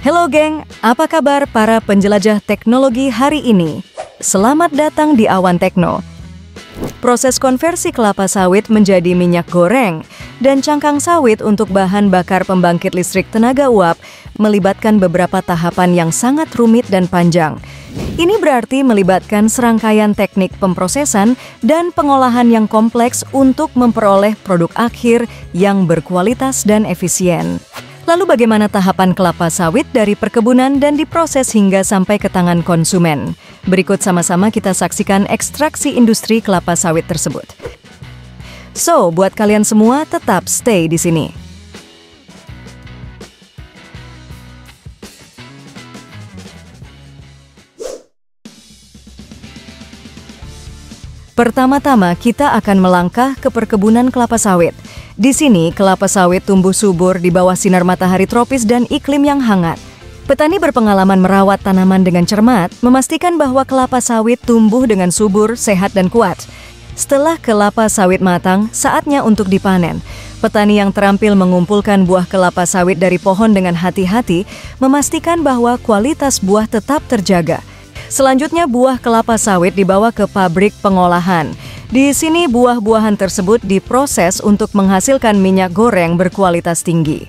Halo geng, apa kabar para penjelajah teknologi hari ini? Selamat datang di Awan Tekno. Proses konversi kelapa sawit menjadi minyak goreng dan cangkang sawit untuk bahan bakar pembangkit listrik tenaga uap melibatkan beberapa tahapan yang sangat rumit dan panjang. Ini berarti melibatkan serangkaian teknik pemprosesan dan pengolahan yang kompleks untuk memperoleh produk akhir yang berkualitas dan efisien. Lalu bagaimana tahapan kelapa sawit dari perkebunan dan diproses hingga sampai ke tangan konsumen? Berikut sama-sama kita saksikan ekstraksi industri kelapa sawit tersebut. So, buat kalian semua tetap stay di sini. Pertama-tama kita akan melangkah ke perkebunan kelapa sawit. Di sini, kelapa sawit tumbuh subur di bawah sinar matahari tropis dan iklim yang hangat. Petani berpengalaman merawat tanaman dengan cermat, memastikan bahwa kelapa sawit tumbuh dengan subur, sehat, dan kuat. Setelah kelapa sawit matang, saatnya untuk dipanen. Petani yang terampil mengumpulkan buah kelapa sawit dari pohon dengan hati-hati, memastikan bahwa kualitas buah tetap terjaga. Selanjutnya, buah kelapa sawit dibawa ke pabrik pengolahan. Di sini buah-buahan tersebut diproses untuk menghasilkan minyak goreng berkualitas tinggi.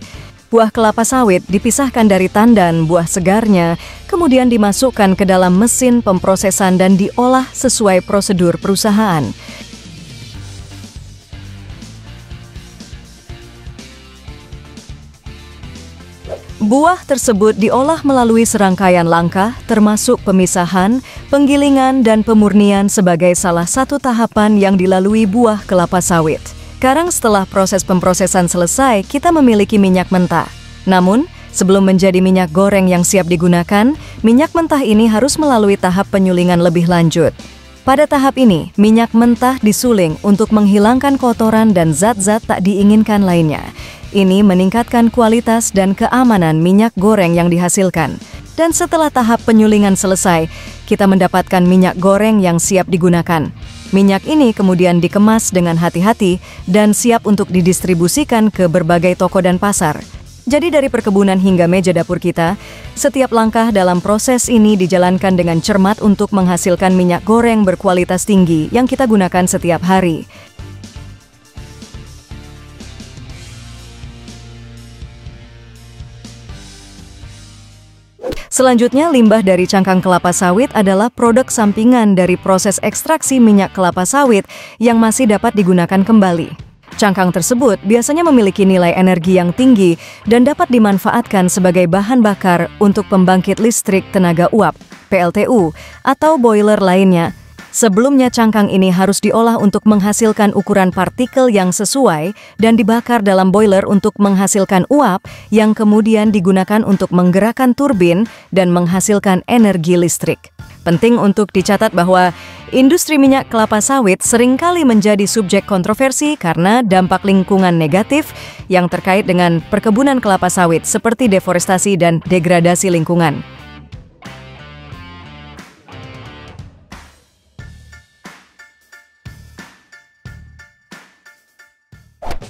Buah kelapa sawit dipisahkan dari tandan buah segarnya, kemudian dimasukkan ke dalam mesin pemprosesan dan diolah sesuai prosedur perusahaan. Buah tersebut diolah melalui serangkaian langkah, termasuk pemisahan, penggilingan, dan pemurnian sebagai salah satu tahapan yang dilalui buah kelapa sawit. Sekarang setelah proses pemprosesan selesai, kita memiliki minyak mentah. Namun, sebelum menjadi minyak goreng yang siap digunakan, minyak mentah ini harus melalui tahap penyulingan lebih lanjut. Pada tahap ini, minyak mentah disuling untuk menghilangkan kotoran dan zat-zat tak diinginkan lainnya. Ini meningkatkan kualitas dan keamanan minyak goreng yang dihasilkan. Dan setelah tahap penyulingan selesai, kita mendapatkan minyak goreng yang siap digunakan. Minyak ini kemudian dikemas dengan hati-hati dan siap untuk didistribusikan ke berbagai toko dan pasar. Jadi dari perkebunan hingga meja dapur kita, setiap langkah dalam proses ini dijalankan dengan cermat untuk menghasilkan minyak goreng berkualitas tinggi yang kita gunakan setiap hari. Selanjutnya, limbah dari cangkang kelapa sawit adalah produk sampingan dari proses ekstraksi minyak kelapa sawit yang masih dapat digunakan kembali. Cangkang tersebut biasanya memiliki nilai energi yang tinggi dan dapat dimanfaatkan sebagai bahan bakar untuk pembangkit listrik tenaga uap, PLTU, atau boiler lainnya. Sebelumnya cangkang ini harus diolah untuk menghasilkan ukuran partikel yang sesuai dan dibakar dalam boiler untuk menghasilkan uap yang kemudian digunakan untuk menggerakkan turbin dan menghasilkan energi listrik. Penting untuk dicatat bahwa industri minyak kelapa sawit seringkali menjadi subjek kontroversi karena dampak lingkungan negatif yang terkait dengan perkebunan kelapa sawit seperti deforestasi dan degradasi lingkungan.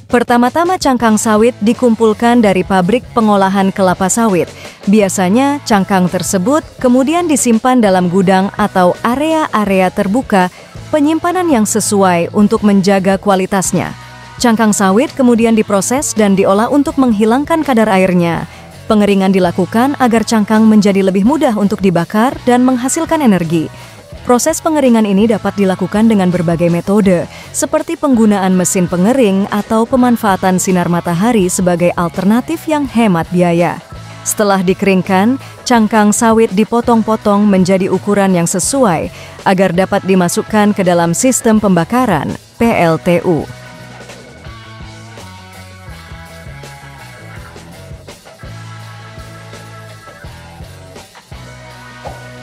Pertama-tama cangkang sawit dikumpulkan dari pabrik pengolahan kelapa sawit. Biasanya cangkang tersebut kemudian disimpan dalam gudang atau area-area terbuka penyimpanan yang sesuai untuk menjaga kualitasnya. Cangkang sawit kemudian diproses dan diolah untuk menghilangkan kadar airnya. Pengeringan dilakukan agar cangkang menjadi lebih mudah untuk dibakar dan menghasilkan energi. Proses pengeringan ini dapat dilakukan dengan berbagai metode, seperti penggunaan mesin pengering atau pemanfaatan sinar matahari sebagai alternatif yang hemat biaya. Setelah dikeringkan, cangkang sawit dipotong-potong menjadi ukuran yang sesuai agar dapat dimasukkan ke dalam sistem pembakaran, PLTU.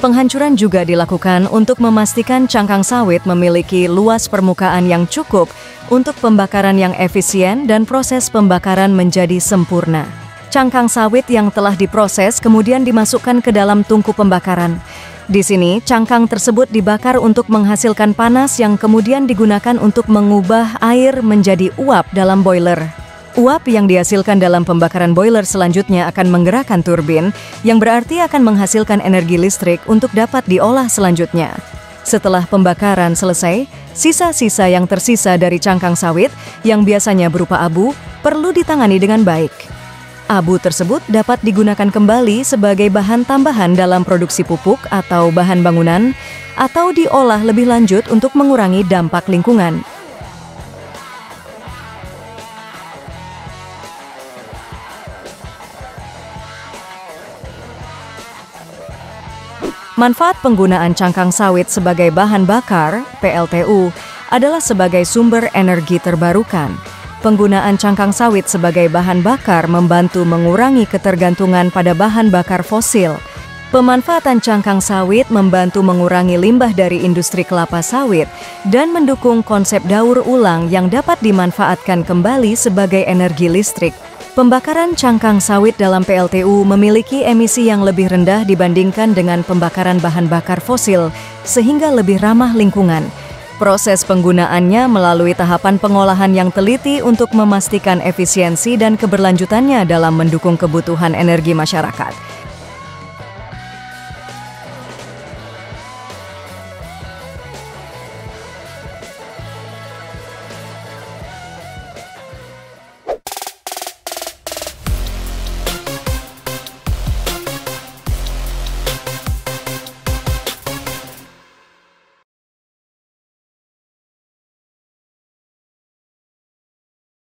Penghancuran juga dilakukan untuk memastikan cangkang sawit memiliki luas permukaan yang cukup untuk pembakaran yang efisien dan proses pembakaran menjadi sempurna. Cangkang sawit yang telah diproses kemudian dimasukkan ke dalam tungku pembakaran. Di sini, cangkang tersebut dibakar untuk menghasilkan panas yang kemudian digunakan untuk mengubah air menjadi uap dalam boiler. Uap yang dihasilkan dalam pembakaran boiler selanjutnya akan menggerakkan turbin, yang berarti akan menghasilkan energi listrik untuk dapat diolah selanjutnya. Setelah pembakaran selesai, sisa-sisa yang tersisa dari cangkang sawit, yang biasanya berupa abu, perlu ditangani dengan baik. Abu tersebut dapat digunakan kembali sebagai bahan tambahan dalam produksi pupuk atau bahan bangunan, atau diolah lebih lanjut untuk mengurangi dampak lingkungan. Manfaat penggunaan cangkang sawit sebagai bahan bakar, PLTU, adalah sebagai sumber energi terbarukan. Penggunaan cangkang sawit sebagai bahan bakar membantu mengurangi ketergantungan pada bahan bakar fosil. Pemanfaatan cangkang sawit membantu mengurangi limbah dari industri kelapa sawit dan mendukung konsep daur ulang yang dapat dimanfaatkan kembali sebagai energi listrik. Pembakaran cangkang sawit dalam PLTU memiliki emisi yang lebih rendah dibandingkan dengan pembakaran bahan bakar fosil, sehingga lebih ramah lingkungan. Proses penggunaannya melalui tahapan pengolahan yang teliti untuk memastikan efisiensi dan keberlanjutannya dalam mendukung kebutuhan energi masyarakat.